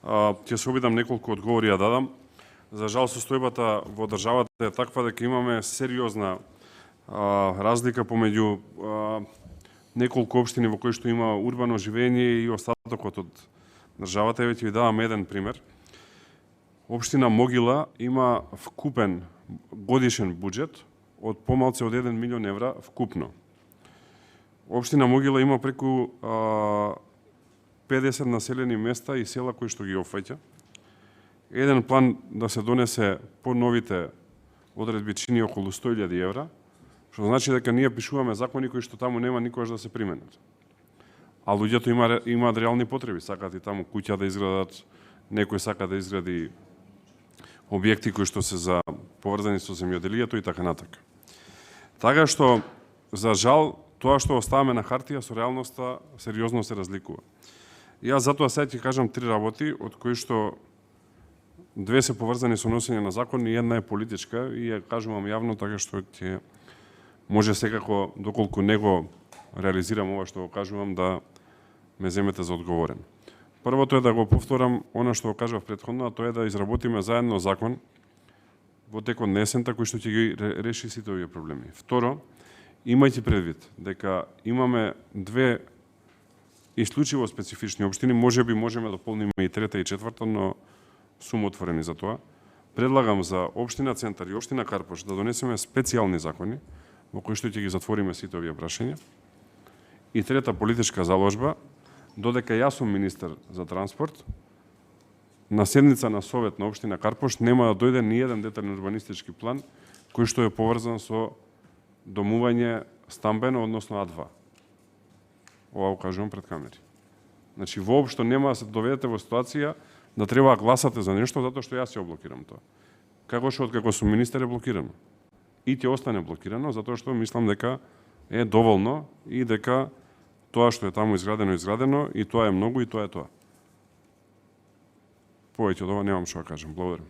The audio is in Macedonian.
Ќе се обидам неколку одговори да дадам. За жал, состојбата во државата е таква дека имаме сериозна разлика помеѓу неколку општини во кои што има урбано живење и остатокот од државата. Еве ќе ви давам еден пример. Општина Могила има вкупен годишен буџет од помалку од 1 милион евра вкупно. Општина Могила има преку 50 населени места и села кои што ги опфаќа. Еден план да се донесе по новите одредби чини околу 100.000 евра, што значи дека ние пишуваме закони кои што таму нема никогаш да се применат. А луѓето имаат реални потреби, сакаат и таму куќа да изградат, некој сака да изгради објекти кои што се за поврзани со земјоделието и така натака. Така што, за жал, тоа што оставаме на хартија со реалноста сериозно се разликува. Јас затоа сега ќе кажам 3 работи, од кои што 2 се поврзани со носење на закон и една е политичка и ја кажувам јавно, така што ќе може секако, доколку него реализирам ова што го кажувам, да ме земете за одговорен. Првото е да го повторам она што го кажав претходно, а тоа е да изработиме заедно закон во текот на есента кој што ќе ги реши сите овие проблеми. Второ, имајќи предвид дека имаме 2 исклучиво специфични општини, можеби можеме да дополниме и трета и четврта, но сум отворени за тоа. Предлагам за општина Центар и општина Карпош да донесеме специјални закони во кои што ќе ги затвориме сите овие прашања. И трета политичка заложба, додека јас сум министер за транспорт, на седница на совет на општина Карпош нема да дојде ни еден детален урбанистички план кој што е поврзан со домување стамбено, односно А2. Ова го кажувам пред камери. Значи, воопшто нема да се доведете во ситуација да треба да гласате за нешто затоа што јас ја блокирам тоа. Како што откако сум министер е блокирано. И ќе остане блокирано затоа што мислам дека е доволно и дека тоа што е таму изградено и тоа е многу и тоа е тоа. Повеќе од ова немам што да кажам. Благодарам.